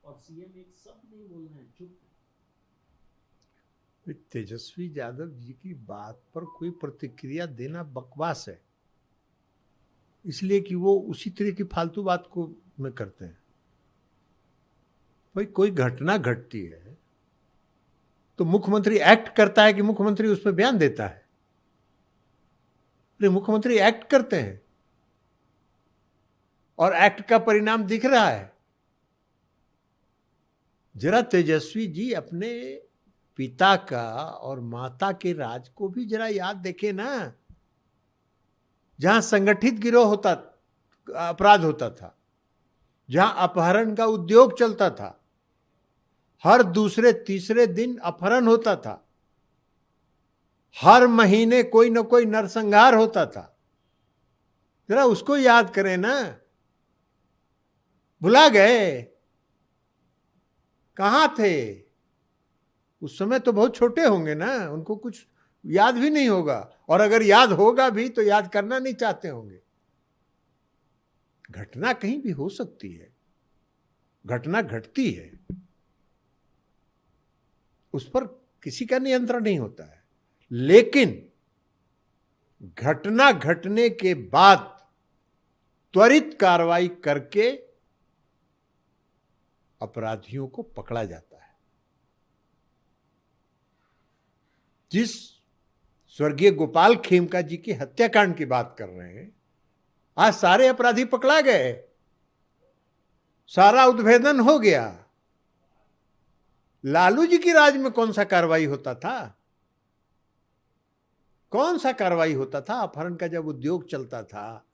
और सीएम एक शब्द नहीं बोल रहे हैं, चुप। तेजस्वी यादव जी की बात पर कोई प्रतिक्रिया देना बकवास है, इसलिए कि वो उसी तरह की फालतू बात को में करते हैं। भाई कोई घटना घटती है तो मुख्यमंत्री एक्ट करता है कि मुख्यमंत्री उस पर बयान देता है? अरे मुख्यमंत्री एक्ट करते हैं और एक्ट का परिणाम दिख रहा है। जरा तेजस्वी जी अपने पिता का और माता के राज को भी जरा याद देखे ना, जहां संगठित गिरोह होता, अपराध होता था, जहां अपहरण का उद्योग चलता था, हर दूसरे तीसरे दिन अपहरण होता था, हर महीने कोई ना कोई नरसंहार होता था। जरा उसको याद करें ना। भुला गए? कहां थे उस समय? तो बहुत छोटे होंगे ना, उनको कुछ याद भी नहीं होगा, और अगर याद होगा भी तो याद करना नहीं चाहते होंगे। घटना कहीं भी हो सकती है, घटना घटती है, उस पर किसी का नियंत्रण नहीं होता है। लेकिन घटना घटने के बाद त्वरित कार्रवाई करके अपराधियों को पकड़ा जाता है। जिस स्वर्गीय गोपाल खेमका जी की हत्याकांड की बात कर रहे हैं, आज सारे अपराधी पकड़ा गए, सारा उद्भेदन हो गया। लालू जी की राज में कौन सा कार्रवाई होता था? कौन सा कार्रवाई होता था? अपहरण का जब उद्योग चलता था,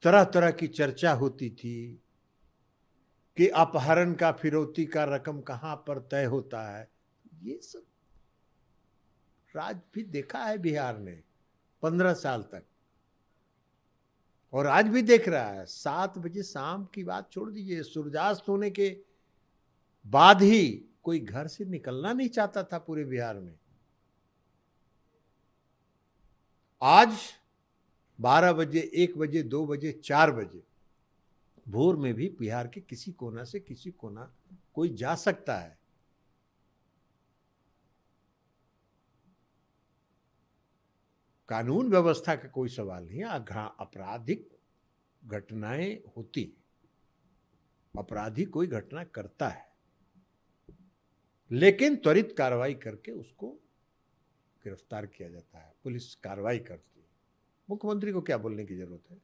तरह तरह की चर्चा होती थी कि अपहरण का फिरौती का रकम कहां पर तय होता है। ये सब राज भी देखा है बिहार ने 15 साल तक, और आज भी देख रहा है। 7 बजे शाम की बात छोड़ दीजिए, सूर्यास्त होने के बाद ही कोई घर से निकलना नहीं चाहता था पूरे बिहार में। आज 12 बजे, 1 बजे, 2 बजे, 4 बजे भोर में भी बिहार के किसी कोना से किसी कोना कोई जा सकता है। कानून व्यवस्था का कोई सवाल नहीं है। आपराधिक घटनाएं होती, अपराधी कोई घटना करता है, लेकिन त्वरित कार्रवाई करके उसको गिरफ्तार किया जाता है, पुलिस कार्रवाई करती है। मुख्यमंत्री को क्या बोलने की जरूरत है?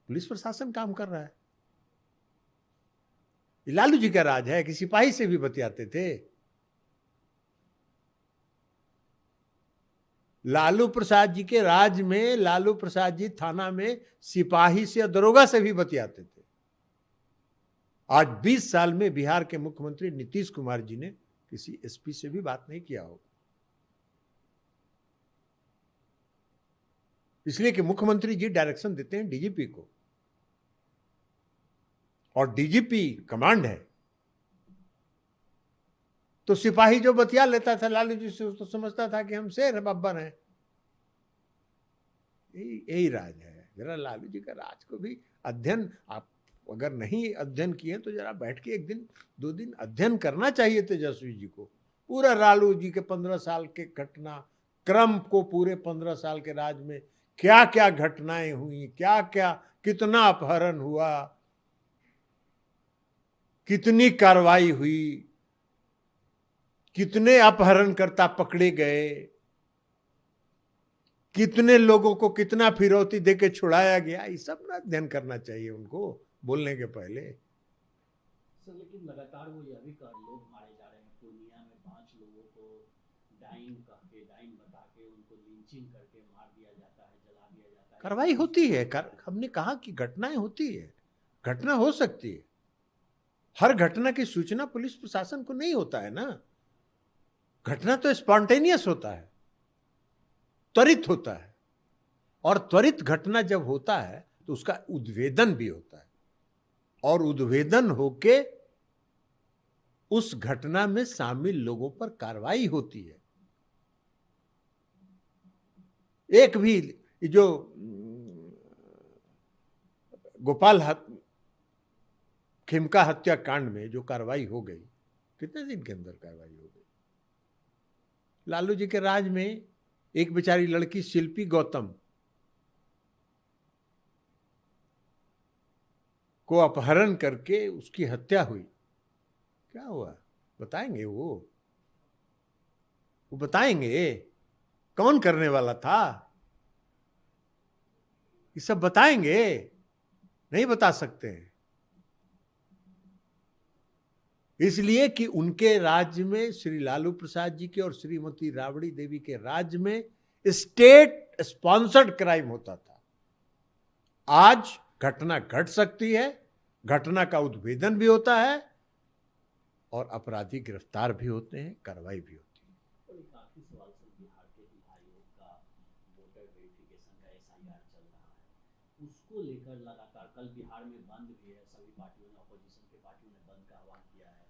पुलिस प्रशासन काम कर रहा है। लालू जी का राज है कि सिपाही से भी बतियाते थे? लालू प्रसाद जी के राज में लालू प्रसाद जी थाना में सिपाही से, दरोगा से भी बतियाते थे। आज 20 साल में बिहार के मुख्यमंत्री नीतीश कुमार जी ने किसी एसपी से भी बात नहीं किया होगा, इसलिए कि मुख्यमंत्री जी डायरेक्शन देते हैं डीजीपी को, और डीजीपी कमांड है। तो सिपाही जो बतिया लेता था लालू जी से, तो समझता था कि हम शेर बब्बर हैं। यही राज है। जरा लालू जी का राज को भी अध्ययन, आप अगर नहीं अध्ययन किए तो जरा बैठ के 1 दिन 2 दिन अध्ययन करना चाहिए तेजस्वी जी को। पूरा लालू जी के 15 साल के घटना क्रम को, पूरे 15 साल के राज में क्या क्या घटनाएं हुई, क्या क्या, कितना अपहरण हुआ, कितनी कार्रवाई हुई, कितने अपहरणकर्ता पकड़े गए, कितने लोगों को कितना फिरौती देके छुड़ाया गया, ये सब ना अध्ययन करना चाहिए उनको बोलने के पहले। सर लेकिन लगातार वो यह भी कर लोग मारे जा रहे हैं। पूर्णिया में 5 लोगों को डाइन कह के, डाइन बता के उनको लिंचिंग करके मार दिया जाता है, जला दिया जाता है। कार्रवाई पुलिस होती को है, हमने कहा कि घटनाएं होती है, घटना हो सकती है। हर घटना की सूचना पुलिस प्रशासन को नहीं होता है ना। घटना तो स्पॉन्टेनियस होता है, त्वरित होता है, और त्वरित घटना जब होता है तो उसका उद्भेदन भी होता है, और उद्भेदन होके उस घटना में शामिल लोगों पर कार्रवाई होती है। एक भी जो गोपाल खिमका हत्याकांड में जो कार्रवाई हो गई, कितने दिन के अंदर कार्रवाई हो गई। लालू जी के राज में एक बेचारी लड़की शिल्पी गौतम को अपहरण करके उसकी हत्या हुई। क्या हुआ बताएंगे वो बताएंगे कौन करने वाला था, ये सब बताएंगे? नहीं बता सकते हैं, इसलिए कि उनके राज्य में, श्री लालू प्रसाद जी के और श्रीमती राबड़ी देवी के राज्य में स्टेट स्पॉन्सर्ड क्राइम होता था। आज घटना घट सकती है, घटना का उद्भेदन भी होता है और अपराधी गिरफ्तार भी होते हैं, कार्रवाई भी होती है। काफी सवाल सर, बिहार के आयोग का वोटर वेरिफिकेशन का SIR चल रहा है, उसको लेकर लगातार कल बिहार में बंद भी है, सभी पार्टियों ने, अपोजिशन के पार्टियों ने बंद का आह्वान किया है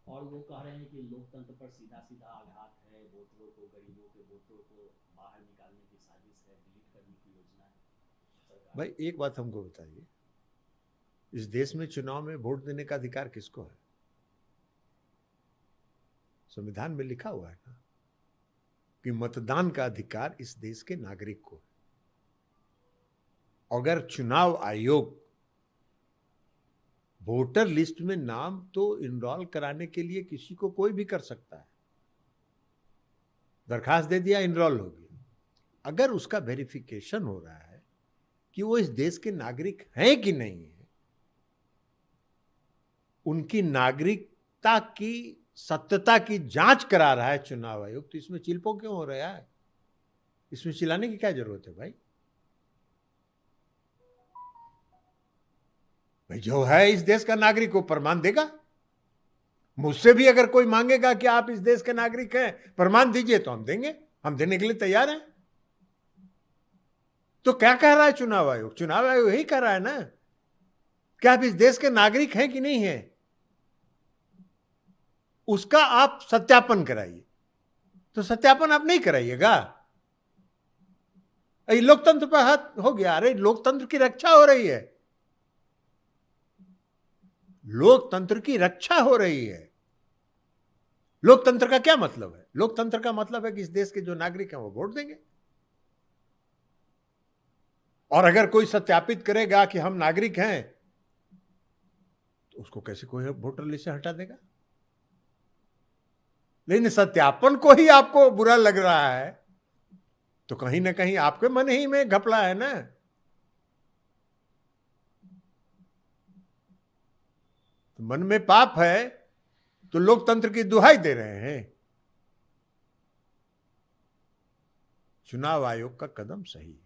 और वो कह रहे हैं कि लोकतंत्र पर सीधा सीधा आघात है, वोटरों को, गरीबों के वोटरों को बाहर निकालने की साजिश है, डिलीट करने की योजना है। भाई एक बात हमको बताइए, इस देश में चुनाव में वोट देने का अधिकार किसको है? संविधान में लिखा हुआ है ना कि मतदान का अधिकार इस देश के नागरिक को है। अगर चुनाव आयोग वोटर लिस्ट में नाम तो इनरोल कराने के लिए किसी को कोई भी कर सकता है, दरखास्त दे दिया, इनरोल हो गया। अगर उसका वेरिफिकेशन हो रहा है कि वो इस देश के नागरिक हैं कि नहीं है, उनकी नागरिकता की सत्यता की जांच करा रहा है चुनाव आयोग, तो इसमें चिल्पो क्यों हो रहा है? इसमें चिल्लाने की क्या जरूरत है भाई? भाई जो है इस देश का नागरिक को प्रमाण देगा। मुझसे भी अगर कोई मांगेगा कि आप इस देश के नागरिक हैं, प्रमाण दीजिए, तो हम देंगे, हम देने के लिए तैयार हैं। तो क्या कह रहा है चुनाव आयोग? चुनाव आयोग यही कह रहा है ना कि आप इस देश के नागरिक हैं कि नहीं है, उसका आप सत्यापन कराइए। तो सत्यापन आप नहीं कराइएगा, लोकतंत्र पर हाथ हो गया। अरे लोकतंत्र की रक्षा हो रही है, लोकतंत्र की रक्षा हो रही है। लोकतंत्र का क्या मतलब है? लोकतंत्र का मतलब है कि इस देश के जो नागरिक हैं वो वोट देंगे, और अगर कोई सत्यापित करेगा कि हम नागरिक हैं तो उसको कैसे कोई वोटर लिस्ट से हटा देगा? लेकिन सत्यापन को ही आपको बुरा लग रहा है तो कहीं ना कहीं आपके मन ही में घपला है ना। तो मन में पाप है तो लोकतंत्र की दुहाई दे रहे हैं। चुनाव आयोग का कदम सही है।